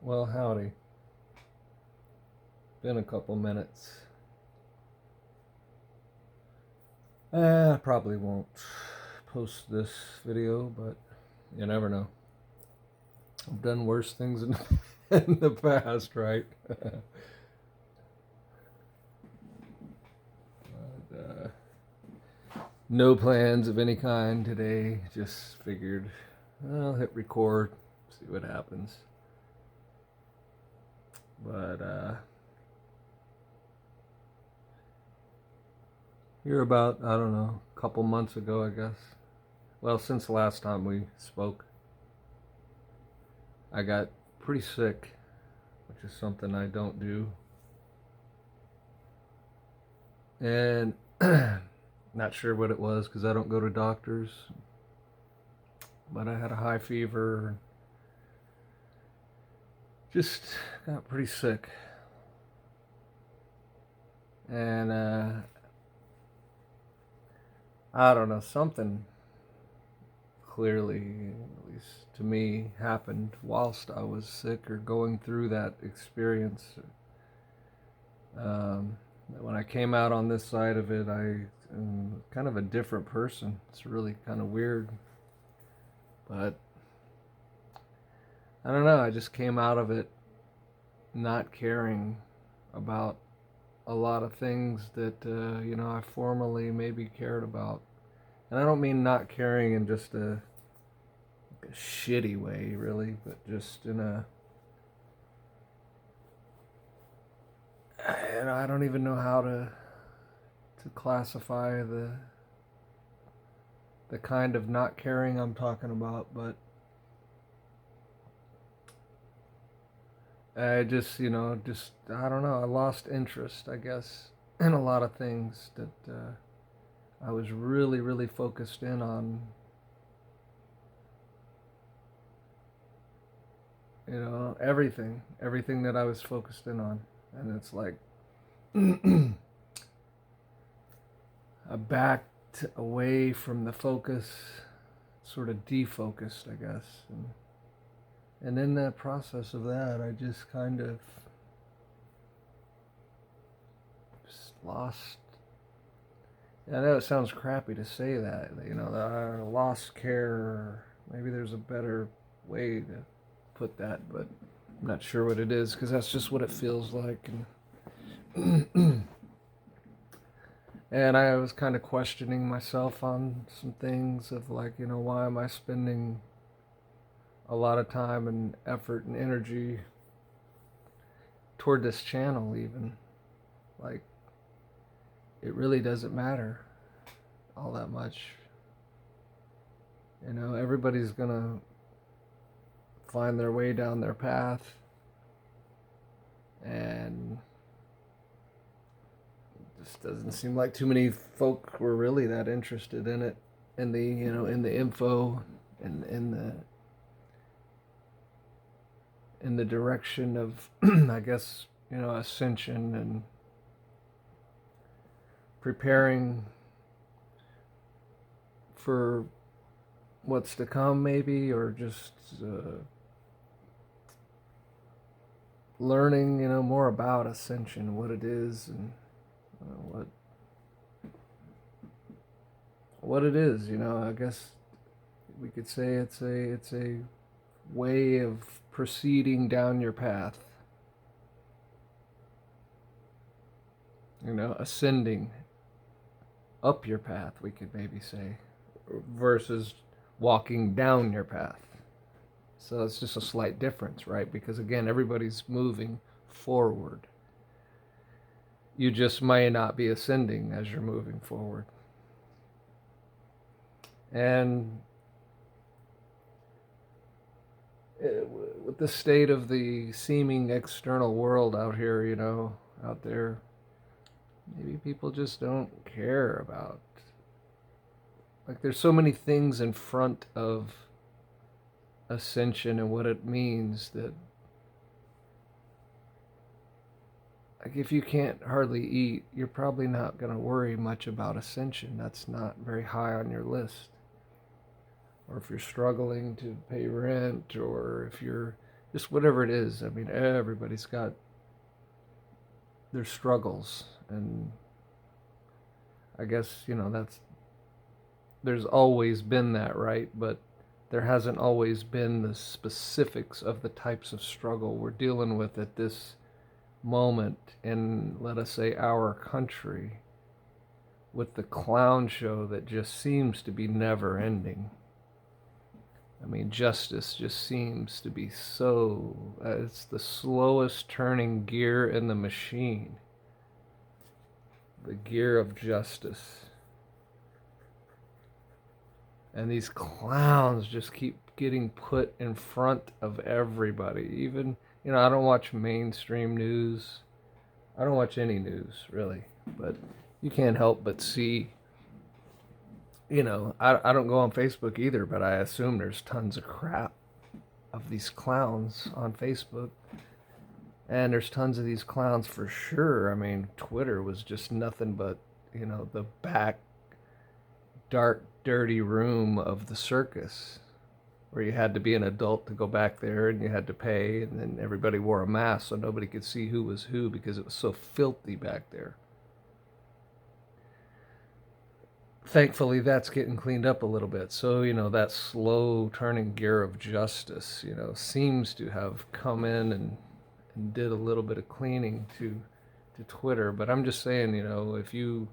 Well, howdy. Been a couple minutes. I probably won't post this video, but you never know. I've done worse things in the past, right? But, no plans of any kind today. Just figured I'll hit record, see what happens. But here about, I don't know, a couple months ago, I guess. Well, since the last time we spoke, I got pretty sick, which is something I don't do. And not sure what it was because I don't go to doctors, but I had a high fever, just got pretty sick. And I don't know, something clearly, at least to me, happened whilst I was sick or going through that experience. When I came out on this side of it, I am kind of a different person. It's really kind of weird. But I don't know, I just came out of it not caring about a lot of things that, I formerly maybe cared about. And I don't mean not caring in just a shitty way, really, but just in a, and I don't even know how to classify the kind of not caring I'm talking about, but I just, I don't know, I lost interest, I guess, in a lot of things that I was really, really focused in on. Everything that I was focused in on. And it's like, I backed away from the focus, sort of defocused, I guess. And in that process of that, I just kind of just lost. I know it sounds crappy to say that, that I lost care, or maybe there's a better way to put that, but I'm not sure what it is because that's just what it feels like. And I was kind of questioning myself on some things of like, why am I spending a lot of time and effort and energy toward this channel even? Like, it really doesn't matter all that much. Everybody's gonna find their way down their path, and it just doesn't seem like too many folk were really that interested in it, in the info, and in the direction of I guess, ascension and preparing for what's to come, maybe, or just learning, more about ascension, what it is, and what it is. I guess we could say it's a way of proceeding down your path. Ascending up your path, we could maybe say, versus walking down your path. So it's just a slight difference, right? Because again, everybody's moving forward. You just may not be ascending as you're moving forward. And with the state of the seeming external world out here, out there, maybe people just don't care about. Like, there's so many things in front of ascension and what it means that, like, if you can't hardly eat, you're probably not going to worry much about ascension. That's not very high on your list. Or if you're struggling to pay rent, or if you're just whatever it is. I mean, everybody's got their struggles, and I guess, there's always been that, right? But there hasn't always been the specifics of the types of struggle we're dealing with at this moment in, let us say, our country, with the clown show that just seems to be never ending. I mean, justice just seems to be it's the slowest turning gear in the machine. The gear of justice. And these clowns just keep getting put in front of everybody. Even, I don't watch mainstream news. I don't watch any news, really. But you can't help but see, I don't go on Facebook either, but I assume there's tons of crap of these clowns on Facebook. And there's tons of these clowns for sure. I mean, Twitter was just nothing but, the back, dark, dirty room of the circus, where you had to be an adult to go back there, and you had to pay, and then everybody wore a mask so nobody could see who was who because it was so filthy back there. Thankfully, that's getting cleaned up a little bit. So, that slow turning gear of justice, seems to have come in and did a little bit of cleaning to Twitter. But I'm just saying, if you,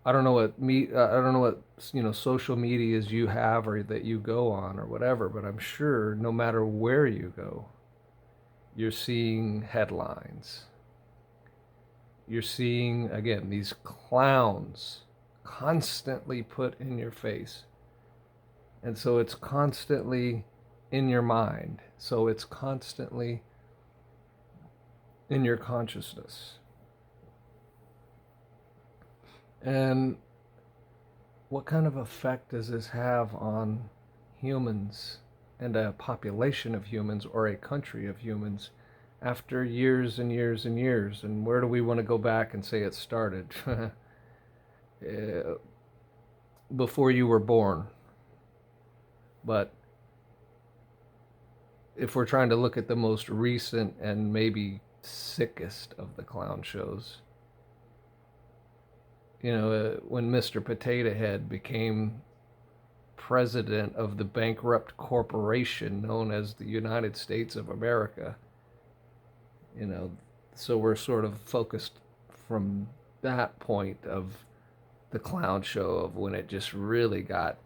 I don't know what social medias you have or that you go on or whatever, but I'm sure no matter where you go, you're seeing headlines. You're seeing, again, these clowns constantly put in your face. And so it's constantly in your mind. So it's constantly in your consciousness. And what kind of effect does this have on humans and a population of humans or a country of humans after years and years and years? And where do we want to go back and say it started? Before you were born. But if we're trying to look at the most recent and maybe sickest of the clown shows, when Mr. Potato Head became president of the bankrupt corporation known as the United States of America, so we're sort of focused from that point of the clown show of when it just really got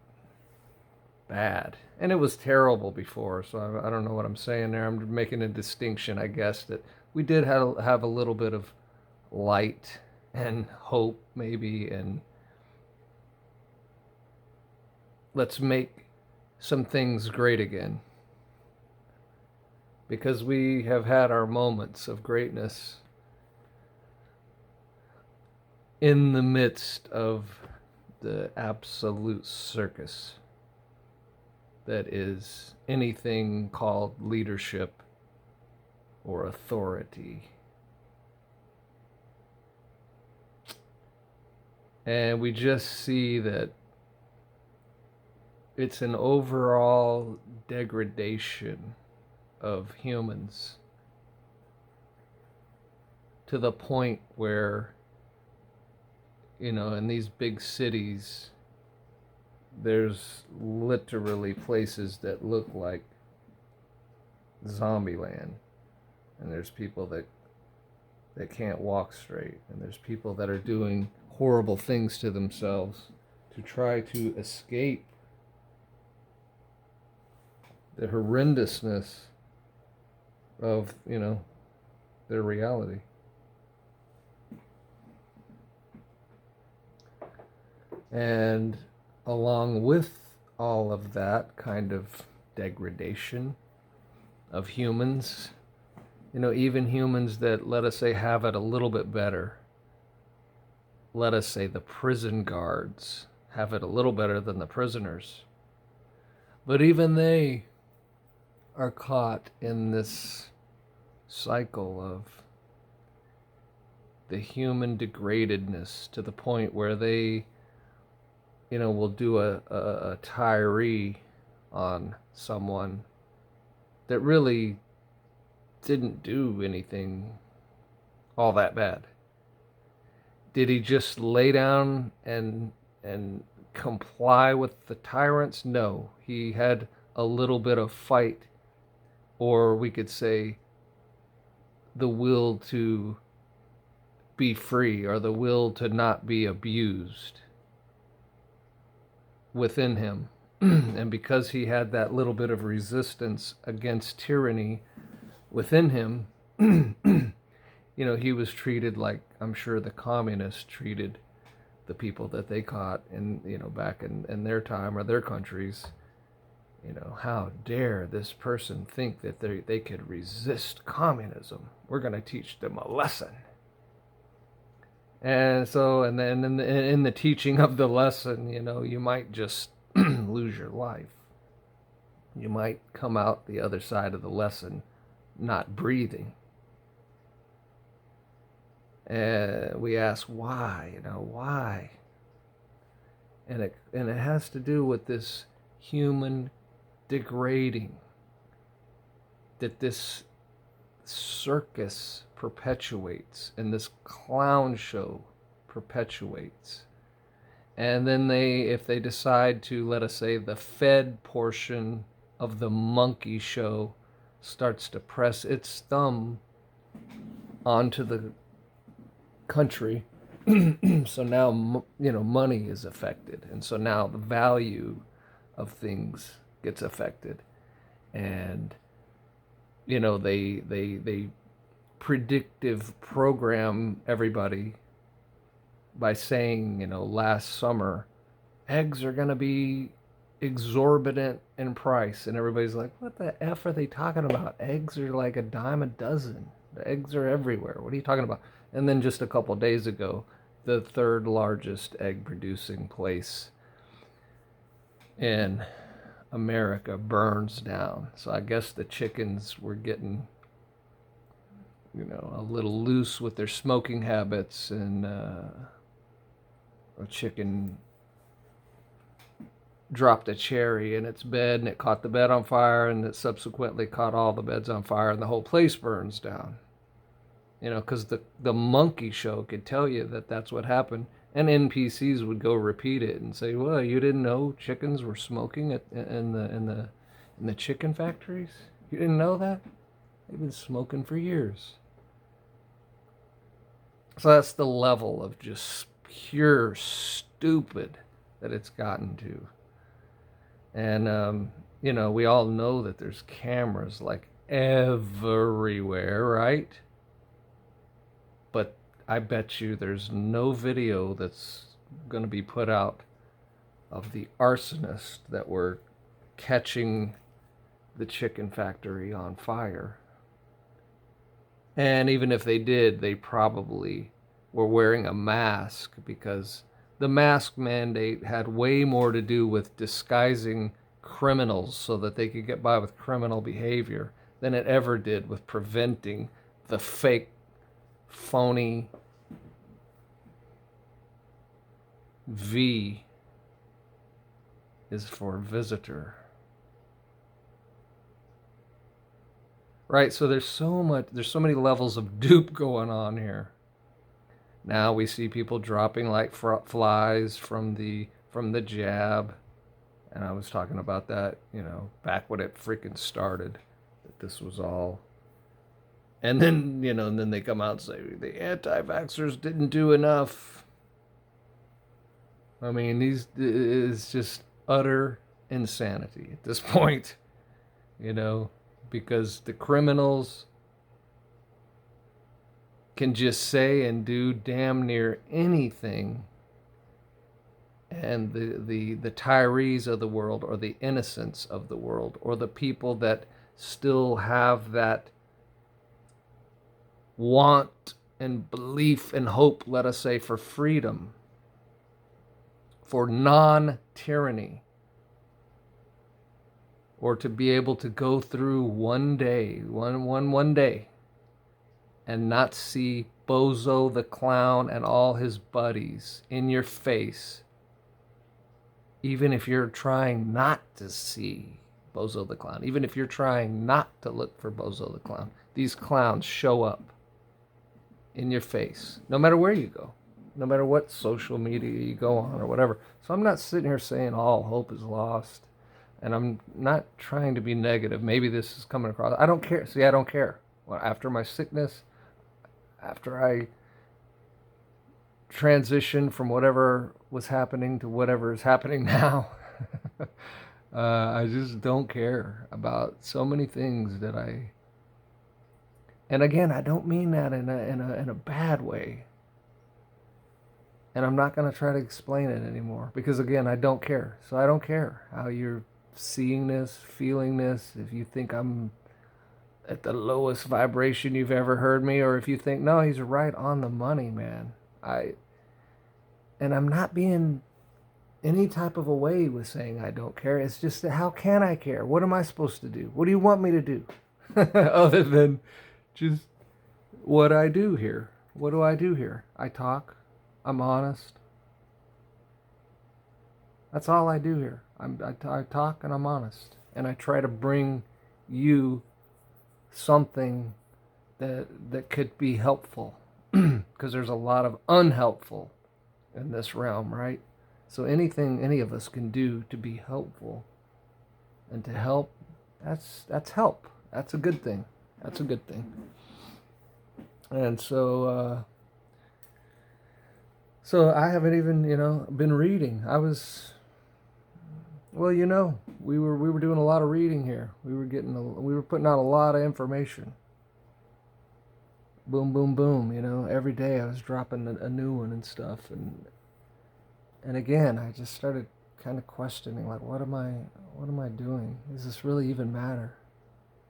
bad. And it was terrible before, so I don't know what I'm saying there. I'm making a distinction, I guess, that we did have a little bit of light and hope, maybe, and let's make some things great again. Because we have had our moments of greatness in the midst of the absolute circus that is anything called leadership or authority. And we just see that it's an overall degradation of humans to the point where, in these big cities, there's literally places that look like Zombieland. And there's people that can't walk straight. And there's people that are doing horrible things to themselves to try to escape the horrendousness of, their reality. And along with all of that kind of degradation of humans, even humans that, let us say, have it a little bit better. Let us say the prison guards have it a little better than the prisoners. But even they are caught in this cycle of the human degradedness to the point where they, will do a tirade on someone that really didn't do anything all that bad. Did he just lay down and comply with the tyrants? No. He had a little bit of fight, or we could say the will to be free, or the will to not be abused within him. And because he had that little bit of resistance against tyranny within him, he was treated like, I'm sure, the communists treated the people that they caught back in their time or their countries. How dare this person think that they could resist communism? We're going to teach them a lesson. And so, and then in the teaching of the lesson, you might just lose your life. You might come out the other side of the lesson not breathing. And we ask why, why? And it has to do with this human degrading that this circus perpetuates and this clown show perpetuates. And then if they decide to, let us say, the Fed portion of the monkey show starts to press its thumb onto the country, so now money is affected, and so now the value of things gets affected, and they predictive program everybody by saying, last summer eggs are going to be exorbitant in price, and everybody's like, what the F are they talking about? Eggs are like a dime a dozen. The eggs are everywhere. What are you talking about? And then just a couple of days ago, the third largest egg producing place in America burns down. So I guess the chickens were getting, a little loose with their smoking habits, and a chicken dropped a cherry in its bed, and it caught the bed on fire, and it subsequently caught all the beds on fire, and the whole place burns down. Because the monkey show could tell you that that's what happened, and NPCs would go repeat it and say, "Well, you didn't know chickens were smoking in the chicken factories? You didn't know that? They've been smoking for years." So that's the level of just pure stupid that it's gotten to. And we all know that there's cameras like everywhere, right? But I bet you there's no video that's going to be put out of the arsonists that were catching the chicken factory on fire. And even if they did, they probably were wearing a mask, because the mask mandate had way more to do with disguising criminals so that they could get by with criminal behavior than it ever did with preventing the fake, phony V is for visitor. Right, so there's so many levels of dupe going on here. Now we see people dropping like flies from the jab, and I was talking about that, back when it freaking started, that this was all. And then, and then they come out and say the anti-vaxxers didn't do enough. I mean, it's just utter insanity at this point, because the criminals can just say and do damn near anything, and the Tyrees of the world, or the innocents of the world, or the people that still have that want and belief and hope, let us say, for freedom, for non-tyranny, or to be able to go through one day and not see Bozo the Clown and all his buddies in your face, even if you're trying not to see Bozo the Clown. Even if you're trying not to look for Bozo the Clown, these clowns show up in your face, no matter where you go, no matter what social media you go on or whatever. So I'm not sitting here saying all hope is lost, and I'm not trying to be negative. Maybe this is coming across. I don't care. See, I don't care. Well, after my sickness, after I transitioned from whatever was happening to whatever is happening now, I just don't care about so many things that I. And again, I don't mean that in a bad way. And I'm not going to try to explain it anymore because, again, I don't care. So I don't care how you're seeing this, feeling this. If you think I'm at the lowest vibration you've ever heard me, or if you think, no, he's right on the money, man. And I'm not being any type of a way with saying I don't care. It's just that how can I care? What am I supposed to do? What do you want me to do? Other than just what I do here. What do I do here? I talk. I'm honest. That's all I do here. I talk and I'm honest. And I try to bring you something that could be helpful. Because there's a lot of unhelpful in this realm, right? So anything any of us can do to be helpful and to help, that's help. That's a good thing. That's a good thing. And so I haven't even, been reading. I was, well, we were doing a lot of reading here. We were putting out a lot of information. Boom, boom, boom. Every day I was dropping a new one and stuff. And again, I just started kind of questioning, like, what am I doing? Does this really even matter?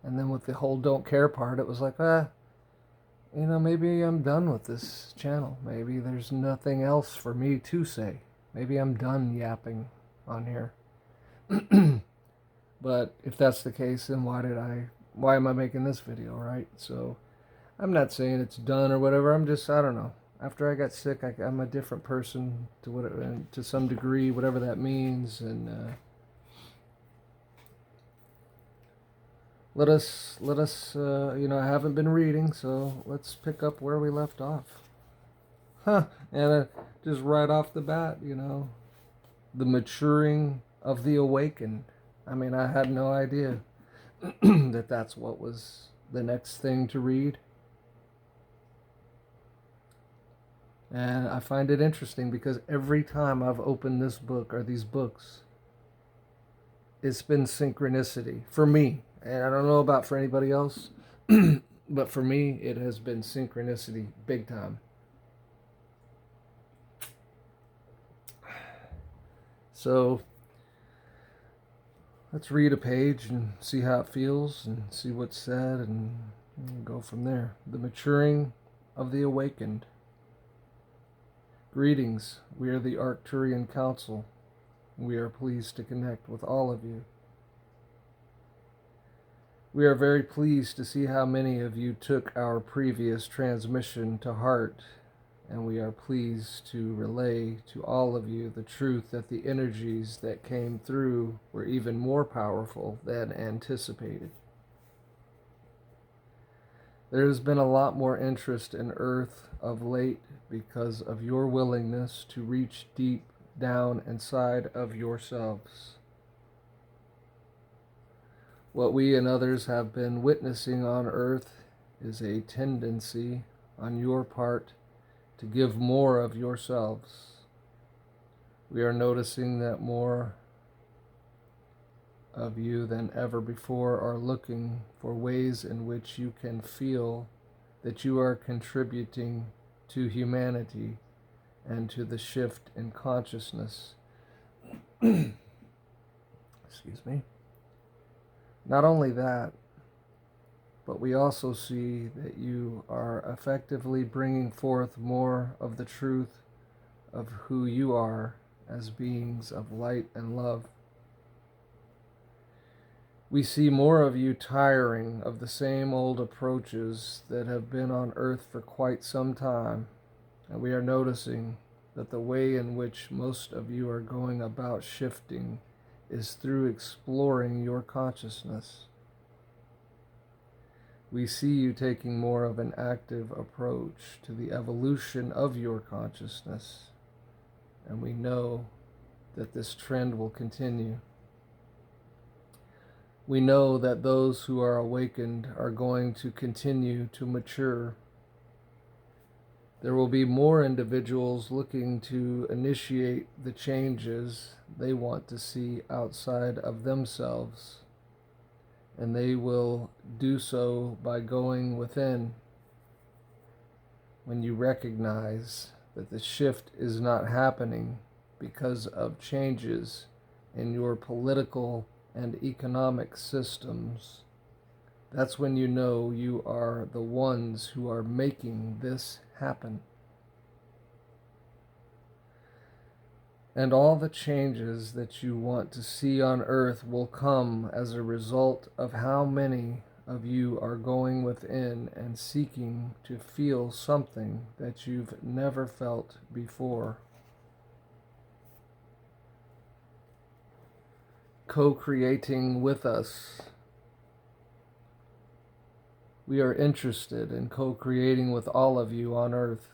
And then with the whole don't care part, it was like, maybe I'm done with this channel. Maybe there's nothing else for me to say. Maybe I'm done yapping on here. But if that's the case, then why am I making this video, right? So I'm not saying it's done or whatever. I don't know. After I got sick, I'm a different person to some degree, whatever that means. And let us, I haven't been reading, so let's pick up where we left off. And just right off the bat, the maturing of the awakened. I mean, I had no idea that's what was the next thing to read. And I find it interesting because every time I've opened this book or these books, it's been synchronicity for me. And I don't know about for anybody else, but for me, it has been synchronicity big time. So let's read a page and see how it feels and see what's said and go from there. The maturing of the awakened. Greetings, we are the Arcturian Council. We are pleased to connect with all of you. We are very pleased to see how many of you took our previous transmission to heart, and we are pleased to relay to all of you the truth that the energies that came through were even more powerful than anticipated. There has been a lot more interest in Earth of late because of your willingness to reach deep down inside of yourselves. What we and others have been witnessing on Earth is a tendency on your part to give more of yourselves. We are noticing that more of you than ever before are looking for ways in which you can feel that you are contributing to humanity and to the shift in consciousness. Excuse me. Not only that, but we also see that you are effectively bringing forth more of the truth of who you are as beings of light and love. We see more of you tiring of the same old approaches that have been on Earth for quite some time, and we are noticing that the way in which most of you are going about shifting is through exploring your consciousness. We see you taking more of an active approach to the evolution of your consciousness, and we know that this trend will continue. We know that those who are awakened are going to continue to mature. There will be more individuals looking to initiate the changes they want to see outside of themselves, and they will do so by going within. When you recognize that the shift is not happening because of changes in your political and economic systems, that's when you know you are the ones who are making this happen. And all the changes that you want to see on earth will come as a result of how many of you are going within and seeking to feel something that you've never felt before. Co-creating with us. We are interested in co-creating with all of you on earth.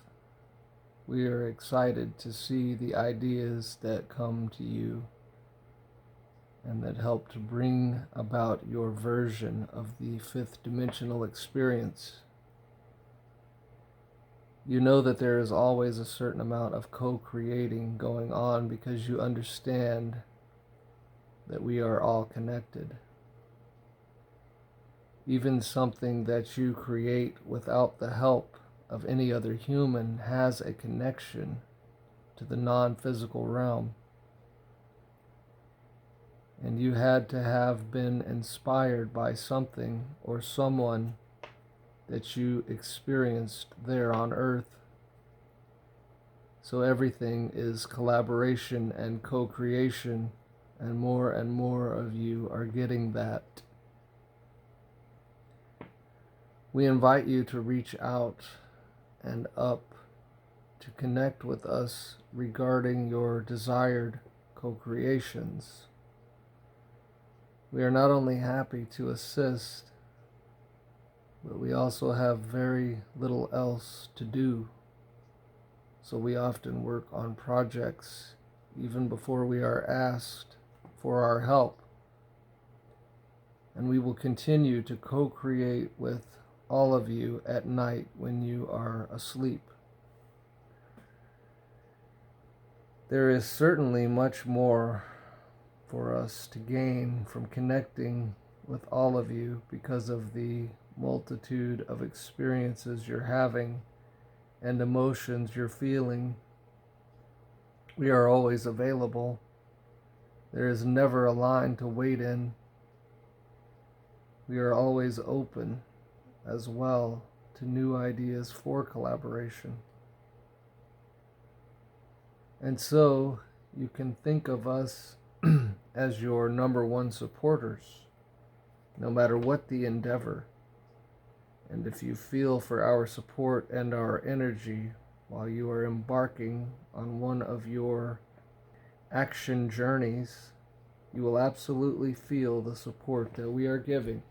We are excited to see the ideas that come to you and that help to bring about your version of the fifth dimensional experience. You know that there is always a certain amount of co-creating going on because you understand that we are all connected. Even something that you create without the help of any other human has a connection to the non-physical realm. And you had to have been inspired by something or someone that you experienced there on earth. So everything is collaboration and co-creation, and more of you are getting that. We invite you to reach out and up to connect with us regarding your desired co-creations. We are not only happy to assist, but we also have very little else to do. So we often work on projects even before we are asked for our help. And we will continue to co-create with all of you at night when you are asleep. There is certainly much more for us to gain from connecting with all of you because of the multitude of experiences you're having and emotions you're feeling. We are always available. There is never a line to wait in. We are always open as well to new ideas for collaboration. And so you can think of us as your number one supporters, no matter what the endeavor. And if you feel for our support and our energy while you are embarking on one of your action journeys, you will absolutely feel the support that we are giving.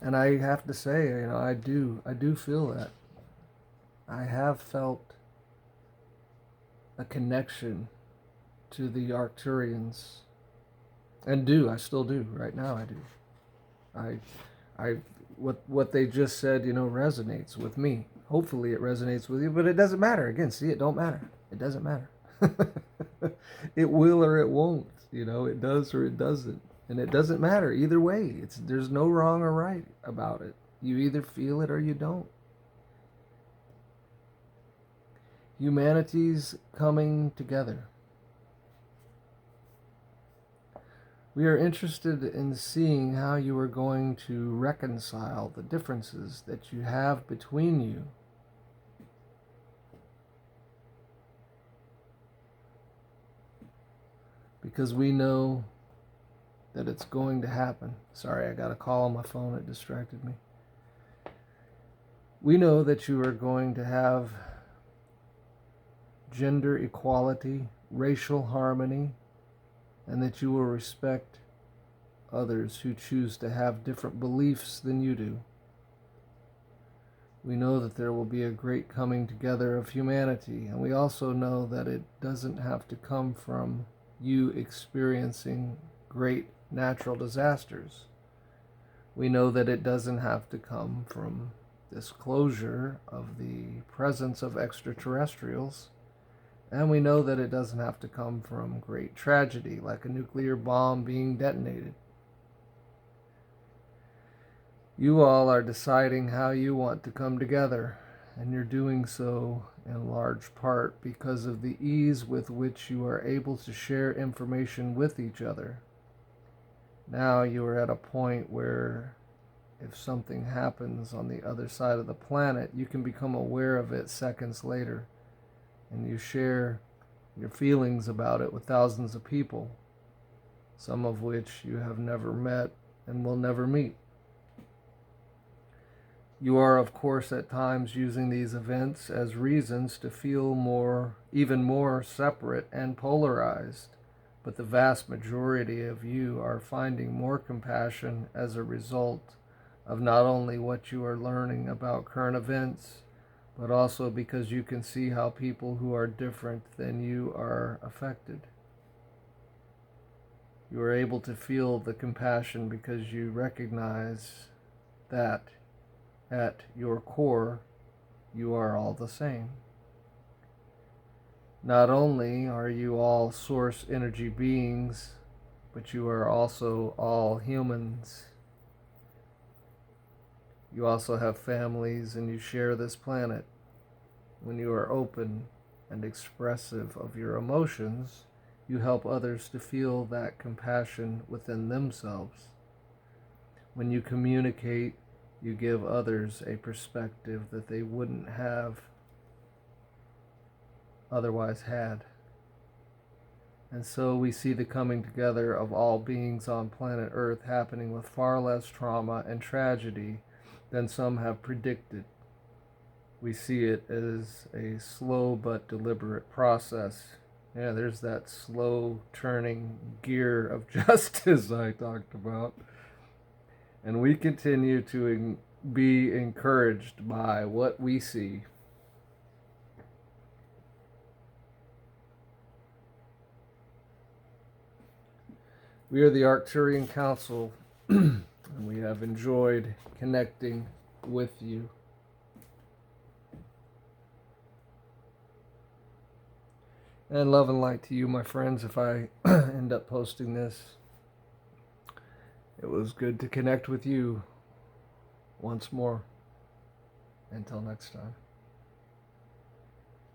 And I have to say, I do feel that. I have felt a connection to the Arcturians, and I still do. Right now, I do. What they just said, resonates with me. Hopefully, it resonates with you, but it doesn't matter. Again, see, it don't matter. It doesn't matter. It will or it won't. It does or it doesn't. And it doesn't matter either way. There's no wrong or right about it. You either feel it or you don't. Humanity's coming together. We are interested in seeing how you are going to reconcile the differences that you have between you. Because we know that it's going to happen. Sorry, I got a call on my phone. It distracted me. We know that you are going to have gender equality racial harmony, and that you will respect others who choose to have different beliefs than you do. We know that there will be a great coming together of humanity, and we also know that it doesn't have to come from you experiencing great natural disasters. We know that it doesn't have to come from disclosure of the presence of extraterrestrials, and we know that it doesn't have to come from great tragedy like a nuclear bomb being detonated. You all are deciding how you want to come together, and you're doing so in large part because of the ease with which you are able to share information with each other. Now you are at a point where if something happens on the other side of the planet, you can become aware of it seconds later, and you share your feelings about it with thousands of people, some of which you have never met and will never meet. You are, of course, at times using these events as reasons to feel even more separate and polarized, but the vast majority of you are finding more compassion as a result of not only what you are learning about current events, but also because you can see how people who are different than you are affected. You are able to feel the compassion because you recognize that at your core, you are all the same. Not only are you all source energy beings, but you are also all humans. You also have families and you share this planet. When you are open and expressive of your emotions, you help others to feel that compassion within themselves. When you communicate, you give others a perspective that they wouldn't have otherwise had. And so we see the coming together of all beings on planet Earth happening with far less trauma and tragedy than some have predicted. We see it as a slow but deliberate process. Yeah, there's that slow turning gear of justice I talked about. And we continue to be encouraged by what we see. We are the Arcturian Council, and we have enjoyed connecting with you. And love and light to you, my friends, if I end up posting this. It was good to connect with you once more. Until next time.